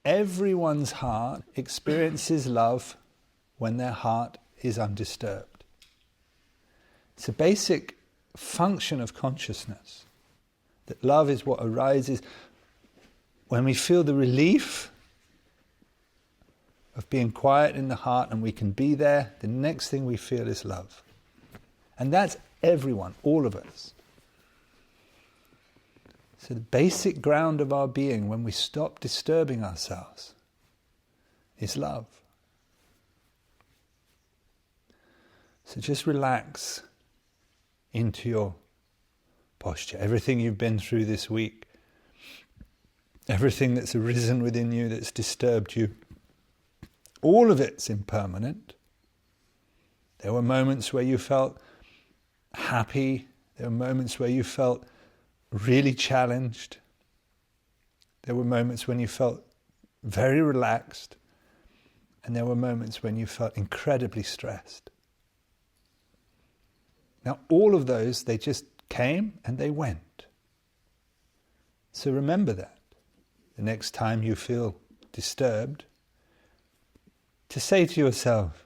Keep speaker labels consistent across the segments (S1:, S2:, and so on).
S1: Everyone's heart experiences love when their heart is undisturbed. It's a basic function of consciousness, that love is what arises when we feel the relief of being quiet in the heart and we can be there. The next thing we feel is love. And that's everyone, all of us. So the basic ground of our being, when we stop disturbing ourselves, is love. So just relax into your posture. Everything you've been through this week, everything that's arisen within you that's disturbed you, all of it's impermanent. There were moments where you felt happy. There were moments where you felt really challenged. There were moments when you felt very relaxed. And there were moments when you felt incredibly stressed. Now, all of those, they just came and they went. So remember that. The next time you feel disturbed, to say to yourself,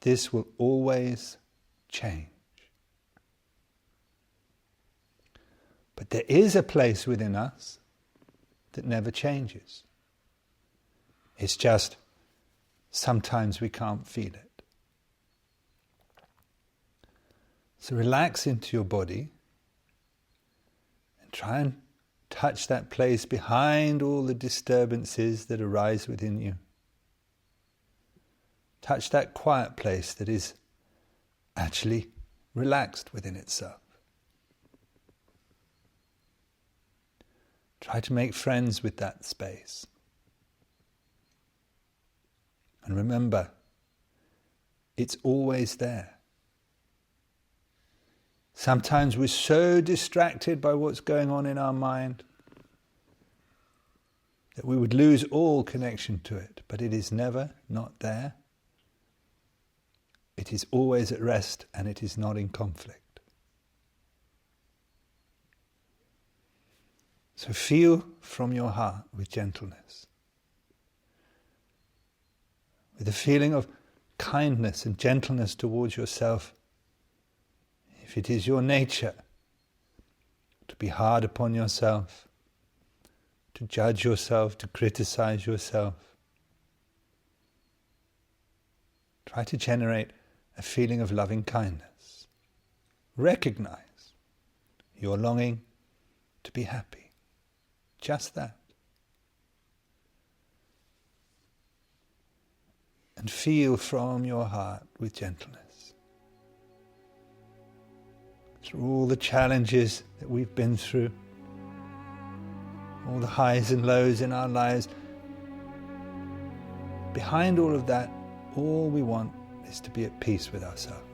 S1: this will always change. But there is a place within us that never changes. It's just sometimes we can't feel it. So relax into your body and try and touch that place behind all the disturbances that arise within you. Touch that quiet place that is actually relaxed within itself. Try to make friends with that space. And remember, it's always there. Sometimes we're so distracted by what's going on in our mind that we would lose all connection to it, but it is never not there. It is always at rest and it is not in conflict. So feel from your heart with gentleness, with a feeling of kindness and gentleness towards yourself. If it is your nature to be hard upon yourself, to judge yourself, to criticize yourself, try to generate a feeling of loving kindness. Recognize your longing to be happy. Just that. And feel from your heart with gentleness. Through all the challenges that we've been through, all the highs and lows in our lives, behind all of that, all we want is to be at peace with ourselves.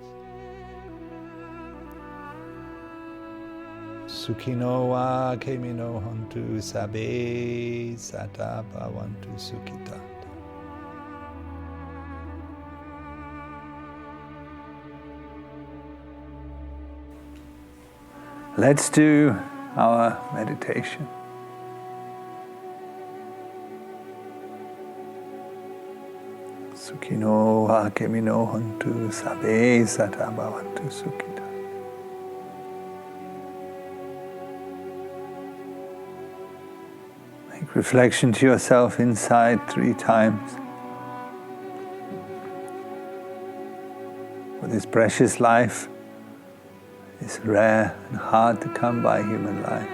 S1: Sukhino wa kemino hontu sabe sata bhavantu sukhita. Let's do our meditation. Sukhino ha kemino hontu sabe sata bhavantu sukhita. Make reflection to yourself inside 3 times. For this precious life is rare and hard to come by human life.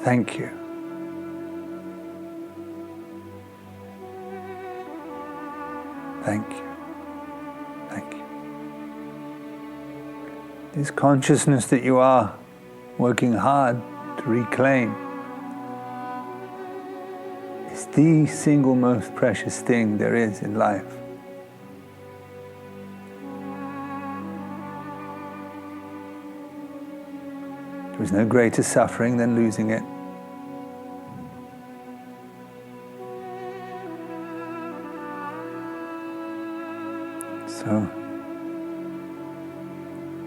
S1: Thank you. Thank you. Thank you. This consciousness that you are working hard to reclaim is the single most precious thing there is in life. There is no greater suffering than losing it. So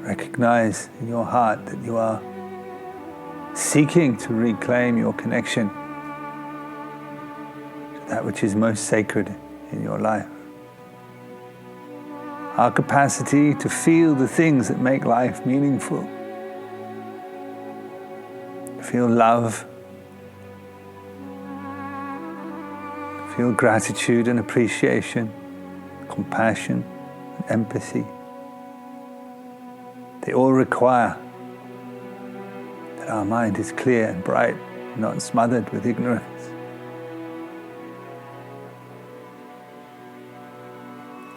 S1: recognize in your heart that you are seeking to reclaim your connection to that which is most sacred in your life. Our capacity to feel the things that make life meaningful. Feel love, feel gratitude and appreciation, compassion and empathy. They all require that our mind is clear and bright, not smothered with ignorance.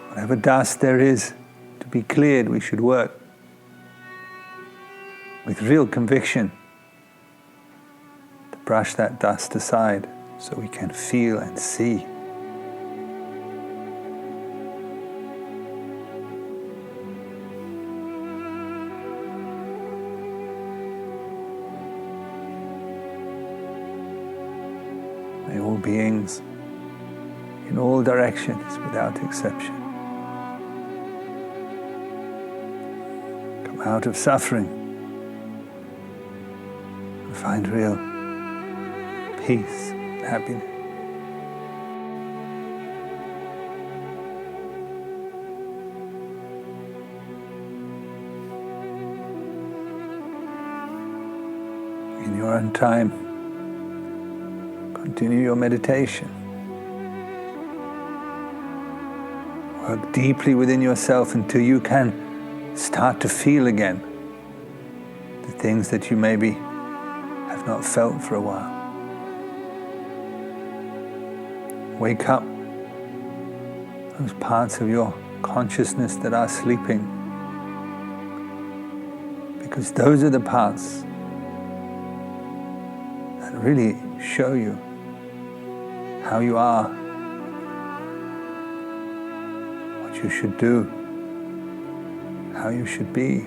S1: Whatever dust there is to be cleared, we should work with real conviction to brush that dust aside so we can feel and see. May all beings, in all directions, without exception, come out of suffering and find real peace and happiness. In your own time, continue your meditation. Work deeply within yourself until you can start to feel again the things that you maybe have not felt for a while. Wake up those parts of your consciousness that are sleeping, because those are the parts that really show you how you are, what you should do, how you should be.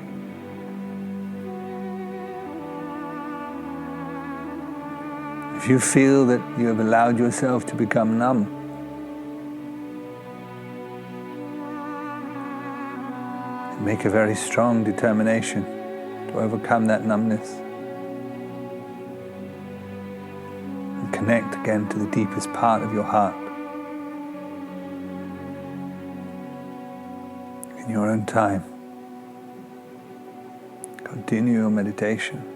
S1: If you feel that you have allowed yourself to become numb, make a very strong determination to overcome that numbness and connect again to the deepest part of your heart. In your own time, continue your meditation.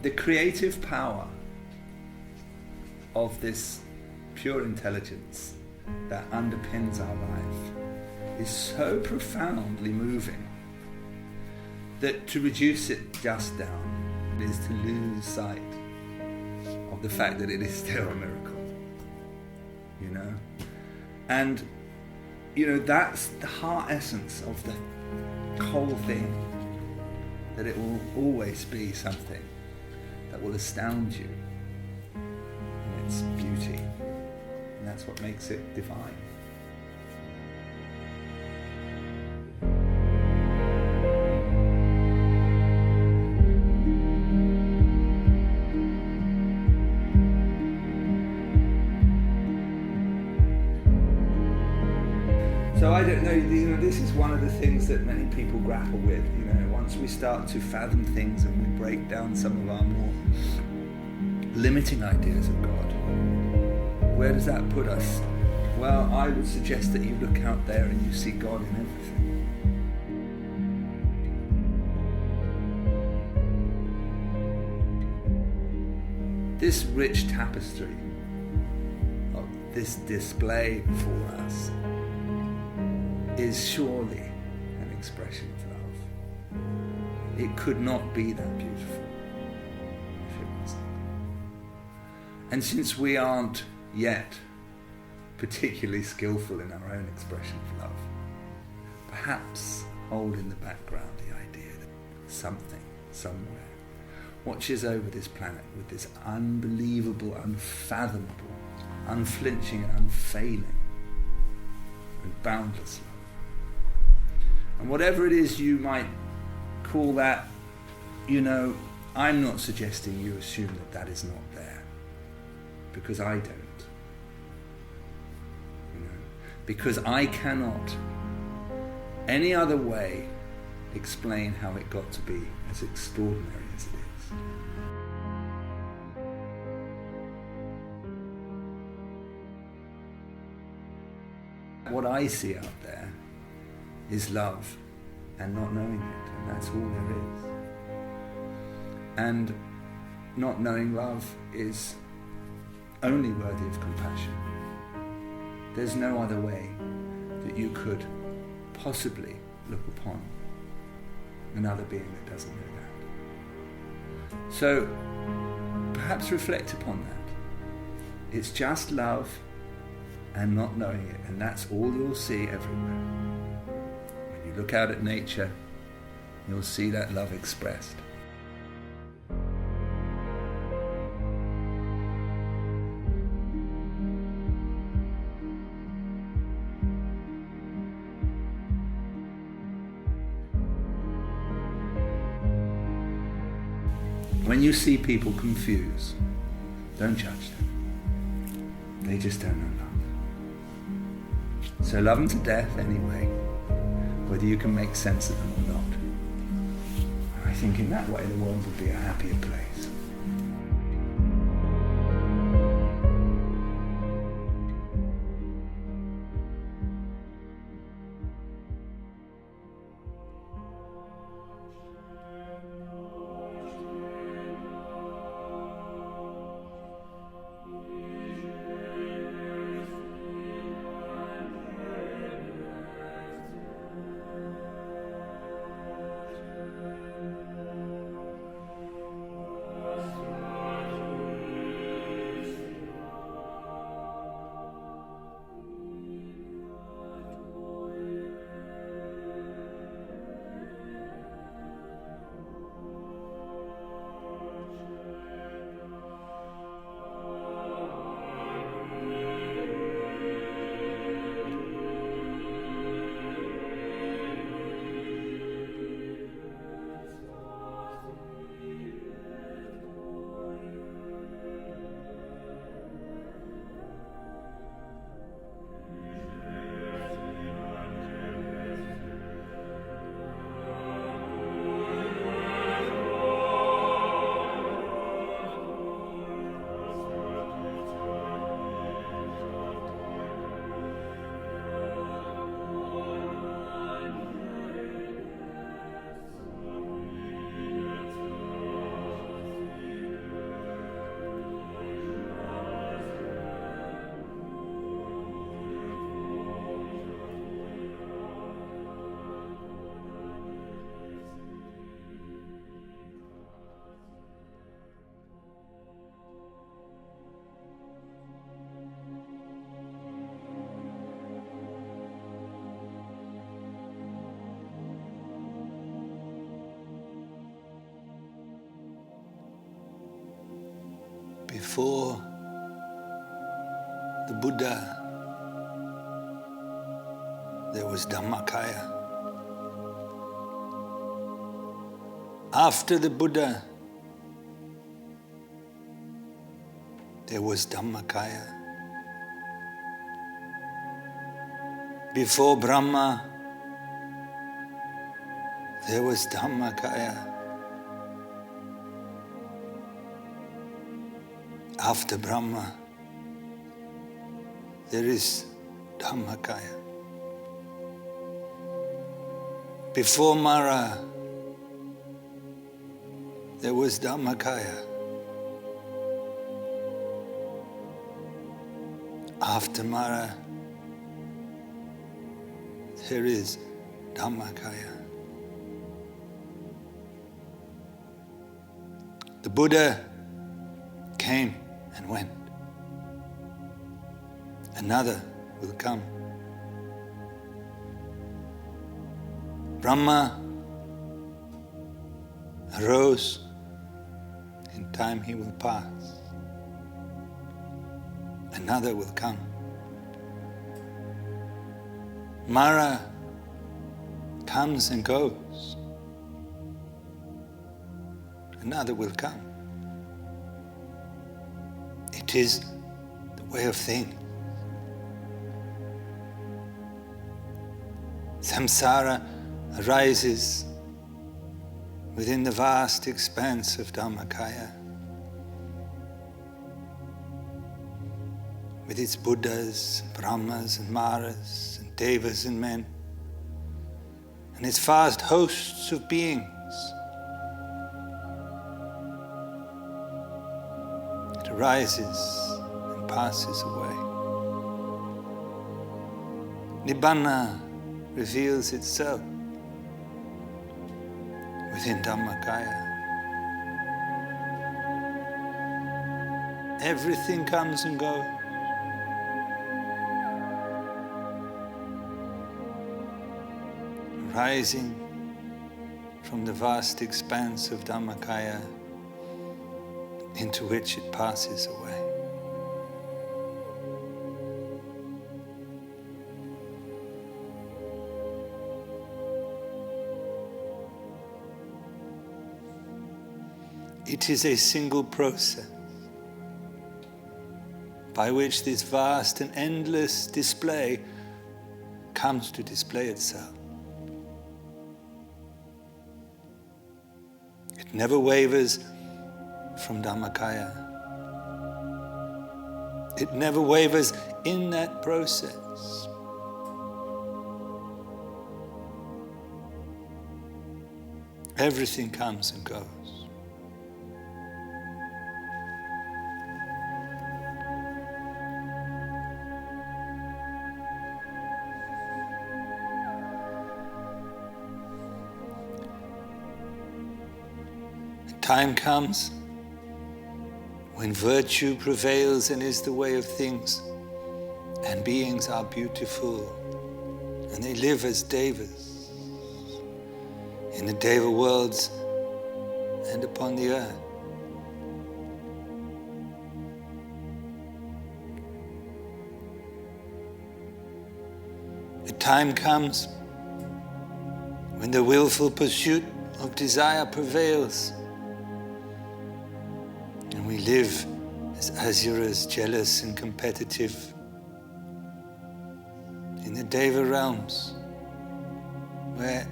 S2: the creative power of this pure intelligence that underpins our life is so profoundly moving that to reduce it just down is to lose sight of the fact that it is still a miracle, you know? And, you know, that's the heart essence of the whole thing, that it will always be something that will astound you in its beauty. And that's what makes it divine. I don't know, this is one of the things that many people grapple with, once we start to fathom things and we break down some of our more limiting ideas of God. Where does that put us? Well, I would suggest that you look out there and you see God in everything. This rich tapestry of this display before us is surely an expression of love. It could not be that beautiful if it wasn't. And since we aren't yet particularly skillful in our own expression of love, perhaps hold in the background the idea that something, somewhere, watches over this planet with this unbelievable, unfathomable, unflinching, unfailing, and boundless love. And whatever it is you might call that, I'm not suggesting you assume that that is not there, because I don't. Because I cannot any other way explain how it got to be as extraordinary as it is. What I see out there is love and not knowing it, and that's all there is. And not knowing love is only worthy of compassion. There's no other way that you could possibly look upon another being that doesn't know that. So perhaps reflect upon that. It's just love and not knowing it, and that's all you'll see everywhere. When you look out at nature, you'll see that love expressed. When you see people confused, don't judge them. They just don't know love. So love them to death anyway, whether you can make sense of them or not. And I think in that way the world would be a happier place. Before the Buddha, there was Dhammakaya. After the Buddha, there was Dhammakaya. Before Brahma, there was Dhammakaya. After Brahma, there is Dhammakaya. Before Mara, there was Dhammakaya. After Mara, there is Dhammakaya. The Buddha came and went. Another will come. Brahma arose. In time he will pass. Another will come. Mara comes and goes. Another will come. It is the way of things. Samsara arises within the vast expanse of Dhammakaya, with its Buddhas, Brahmas and Maras and Devas and men, and its vast hosts of beings. It arises and passes away. Nibbana reveals itself within Dhammakaya. Everything comes and goes. Rising from the vast expanse of Dhammakaya into which it passes away. It is a single process by which this vast and endless display comes to display itself. It never wavers from Dhammakaya. It never wavers in that process. Everything comes and goes. Time comes when virtue prevails and is the way of things, and beings are beautiful, and they live as devas in the deva worlds and upon the earth. A time comes when the willful pursuit of desire prevails, and we live as asuras, jealous and competitive in the deva realms, where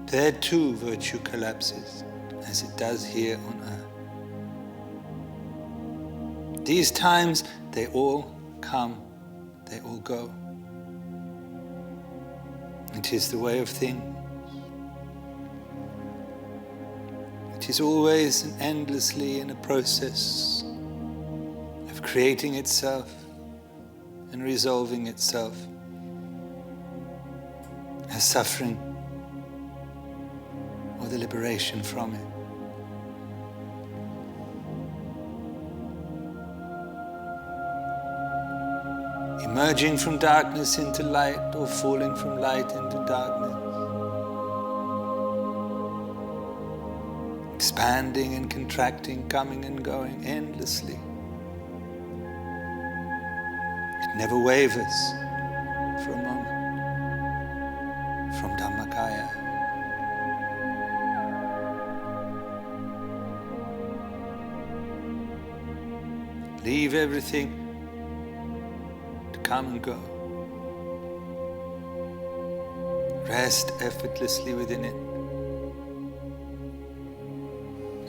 S2: there too virtue collapses as it does here on earth. These times, they all come, they all go. It is the way of things. It is always and endlessly in a process of creating itself and resolving itself as suffering or the liberation from it. Emerging from darkness into light or falling from light into darkness. Expanding and contracting, coming and going endlessly. It never wavers for a moment from Dhammakaya. Leave everything to come and go.
S1: Rest effortlessly within it.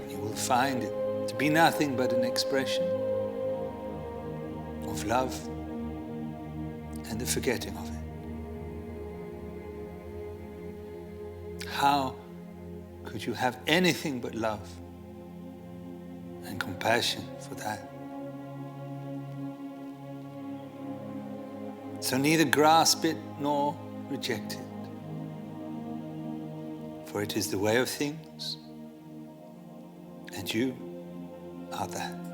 S1: And you will find it to be nothing but an expression of love and the forgetting of it. How could you have anything but love and compassion for that? So neither grasp it nor reject it, for it is the way of things, and you are that.